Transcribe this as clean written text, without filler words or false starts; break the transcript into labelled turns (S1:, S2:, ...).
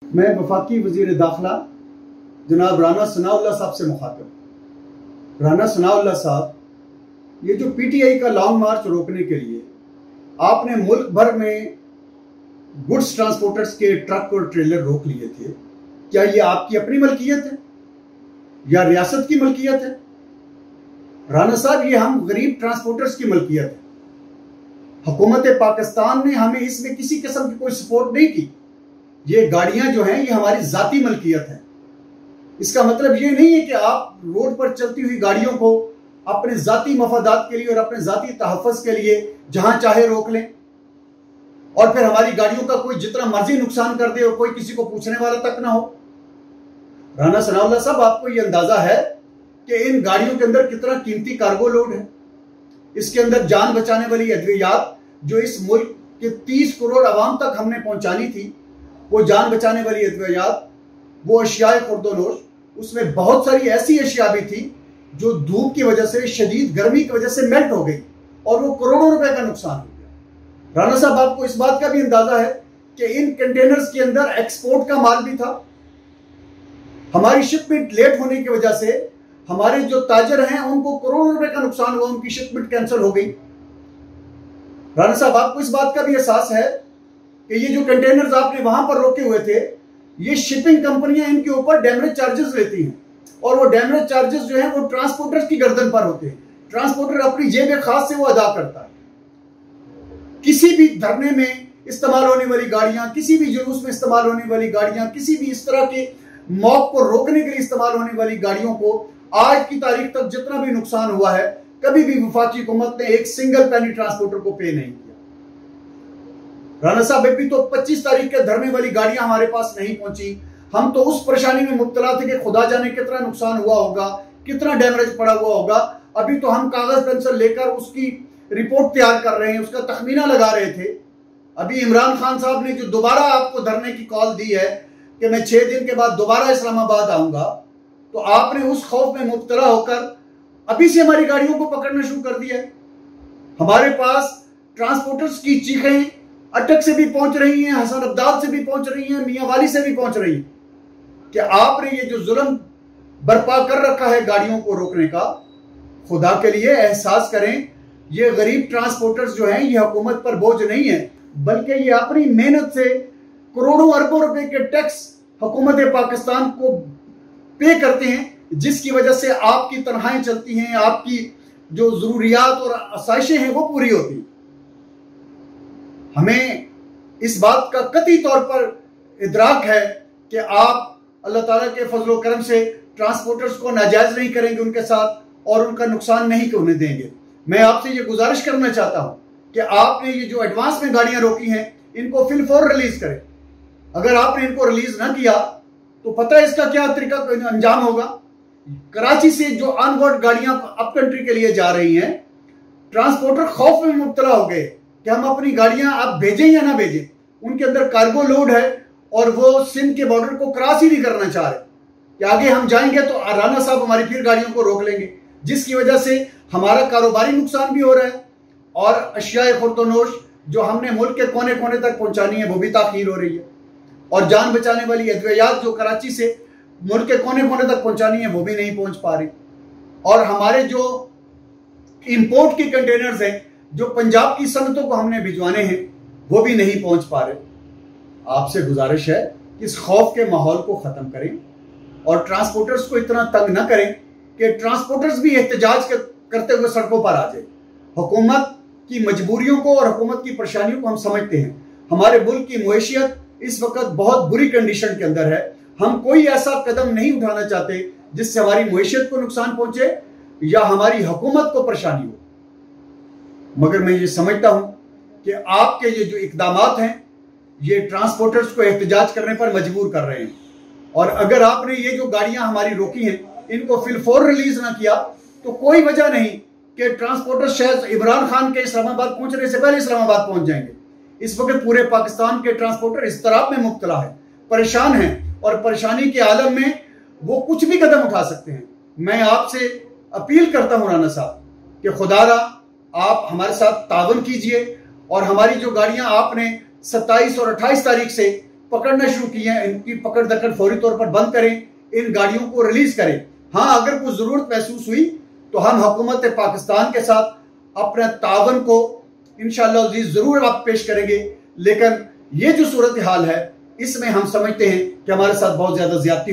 S1: मैं वफाकी वजीर दाखिला जनाब राना सनाउल्लाह साहब से मुखातिब। राना सनाउल्लाह साहब, ये जो पीटीआई का लॉन्ग मार्च रोकने के लिए आपने मुल्क भर में गुड्स ट्रांसपोर्टर्स के ट्रक और ट्रेलर रोक लिए थे, क्या ये आपकी अपनी मलकियत है या रियासत की मलकियत है? राना साहब, ये हम गरीब ट्रांसपोर्टर्स की मलकियत है। हुकूमत पाकिस्तान ने हमें इसमें किसी किस्म की कोई सपोर्ट नहीं की। ये गाड़ियां जो हैं ये हमारी जाती मलकियत है। इसका मतलब ये नहीं है कि आप रोड पर चलती हुई गाड़ियों को अपने जाती मफादात के लिए और अपने जाती तहफ़्फ़ुज़ के लिए जहां चाहे रोक लें और फिर हमारी गाड़ियों का कोई जितना मर्जी नुकसान कर दे और कोई किसी को पूछने वाला तक ना हो। राना सनाउल्लाह साहब, आपको ये अंदाजा है कि इन गाड़ियों के अंदर कितना कीमती कार्गो लोड है? इसके अंदर जान बचाने वाली अद्वियात जो इस मुल्क के 30 करोड़ आवाम तक हमने पहुंचानी थी, वो जान बचाने वाली अद्वियात, वो अशियाए खुर्दोनोश, उसमें बहुत सारी ऐसी अशिया भी थी जो धूप की वजह से, शदीद गर्मी की वजह से मेल्ट हो गई और वो करोड़ों रुपए का नुकसान हो गया। राना साहब, आपको इस बात का भी अंदाजा है कि इन कंटेनर्स के अंदर एक्सपोर्ट का माल भी था। हमारी शिपमेंट लेट होने की वजह से हमारे जो ताजर हैं उनको करोड़ों रुपए का नुकसान हुआ, उनकी शिपमेंट कैंसिल हो गई। राना साहब, आपको इस बात का भी एहसास है कि ये जो कंटेनर्स आपने वहां पर रोके हुए थे, ये शिपिंग कंपनियां इनके ऊपर डैमरेज चार्जेस लेती हैं और वो डैमरेज चार्जेस जो हैं वो ट्रांसपोर्टर्स की गर्दन पर होते हैं। ट्रांसपोर्टर अपनी जेब खास से वो अदा करता है। किसी भी धरने में इस्तेमाल होने वाली गाड़ियां, किसी भी जुलूस में इस्तेमाल होने वाली गाड़ियां, किसी भी इस तरह के मॉब को रोकने के लिए इस्तेमाल होने वाली गाड़ियों को आज की तारीख तक जितना भी नुकसान हुआ है, कभी भी वफाकी हुकूमत ने एक सिंगल पेनी ट्रांसपोर्टर को पे नहीं किया। राना साहब, अभी तो 25 तारीख के धरने वाली गाड़ियां हमारे पास नहीं पहुंची। हम तो उस परेशानी में मुब्तला थे कि खुदा जाने कितना नुकसान हुआ होगा, कितना डैमेज पड़ा हुआ होगा। अभी तो हम कागज पेंसिल लेकर उसकी रिपोर्ट तैयार कर रहे हैं, उसका तखमीना लगा रहे थे। अभी इमरान खान साहब ने जो दोबारा आपको धरने की कॉल दी है कि मैं 6 दिन के बाद दोबारा इस्लामाबाद आऊंगा, तो आपने उस खौफ में मुब्तला होकर अभी से हमारी गाड़ियों को पकड़ना शुरू कर दिया है। हमारे पास ट्रांसपोर्टर्स की चीखें अटक से भी पहुंच रही हैं, हसन अब्दाल से भी पहुंच रही हैं, मियां वाली से भी पहुंच रही हैं कि आपने ये जो जुल्म बर्पा कर रखा है गाड़ियों को रोकने का, खुदा के लिए एहसास करें। ये गरीब ट्रांसपोर्टर्स जो हैं ये हुकूमत पर बोझ नहीं है, बल्कि ये अपनी मेहनत से करोड़ों अरबों रुपए के टैक्स हुकूमत पाकिस्तान को पे करते हैं, जिसकी वजह से आपकी तनख्वाहें चलती हैं, आपकी जो जरूरियात और आसाइशें हैं वो पूरी होती हैं। हमें इस बात का कतई तौर पर इदराक है कि आप अल्लाह ताला के फजलो करम से ट्रांसपोर्टर्स को नाजायज नहीं करेंगे उनके साथ और उनका नुकसान नहीं होने देंगे। मैं आपसे ये गुजारिश करना चाहता हूं कि आपने ये जो एडवांस में गाड़ियां रोकी हैं इनको फिलफौर रिलीज करें। अगर आपने इनको रिलीज ना किया तो पता है इसका क्या तरीका अंजाम होगा। कराची से जो अनवर्ड गाड़ियां अप कंट्री के लिए जा रही हैं, ट्रांसपोर्टर खौफ में मुब्तला हो गए कि हम अपनी गाड़ियां अब भेजें या ना भेजें। उनके अंदर कार्गो लोड है और वो सिंध के बॉर्डर को क्रॉस ही नहीं करना चाह रहे कि आगे हम जाएंगे तो राना साहब हमारी फिर गाड़ियों को रोक लेंगे, जिसकी वजह से हमारा कारोबारी नुकसान भी हो रहा है और अशियाए खुर्दोनोश जो हमने मुल्क के कोने कोने तक पहुंचानी है वो भी ताखीर हो रही है और जान बचाने वाली अद्वियात जो कराची से मुल्क के कोने कोने तक पहुंचानी है वो भी नहीं पहुंच पा रही। और हमारे जो इंपोर्ट के कंटेनर्स हैं जो पंजाब की सनतों को हमने भिजवाने हैं वो भी नहीं पहुंच पा रहे। आपसे गुजारिश है कि इस खौफ के माहौल को खत्म करें और ट्रांसपोर्टर्स को इतना तंग न करें कि ट्रांसपोर्टर्स भी एहतजाज करते हुए सड़कों पर आ जाए। हुकूमत की मजबूरियों को और हुकूमत की परेशानियों को हम समझते हैं। हमारे मुल्क की मुईशियत इस वक्त बहुत बुरी कंडीशन के अंदर है। हम कोई ऐसा कदम नहीं उठाना चाहते जिससे हमारी मुईशियत को नुकसान पहुंचे या हमारी हुकूमत को परेशानी हो। मगर मैं ये समझता हूं कि आपके ये जो इकदामात हैं ये ट्रांसपोर्टर्स को एहतजाज करने पर मजबूर कर रहे हैं और अगर आपने ये जो गाड़ियां हमारी रोकी हैं इनको फिलफौर रिलीज ना किया तो कोई वजह नहीं कि ट्रांसपोर्टर शायद इमरान खान के इस्लामाबाद पहुंचने से पहले इस्लामाबाद पहुंच जाएंगे। इस वक्त पूरे पाकिस्तान के ट्रांसपोर्टर इस्तराब में मुब्तला है, परेशान हैं और परेशानी के आलम में वो कुछ भी कदम उठा सकते हैं। मैं आपसे अपील करता हूं राना साहब कि खुदारा आप हमारे साथ तावन कीजिए और हमारी जो गाड़ियां आपने 27 और 28 तारीख से पकड़ना शुरू किए हैं, इनकी पकड़ दकड़ फौरी तौर पर बंद करें, इन गाड़ियों को रिलीज करें। हाँ, अगर कोई जरूरत महसूस हुई तो हम हुकूमत पाकिस्तान के साथ अपने तावन को इंशाअल्लाह जरूर आप पेश करेंगे। लेकिन ये जो सूरत हाल है, इसमें हम समझते हैं कि हमारे साथ बहुत ज्यादा ज्यादती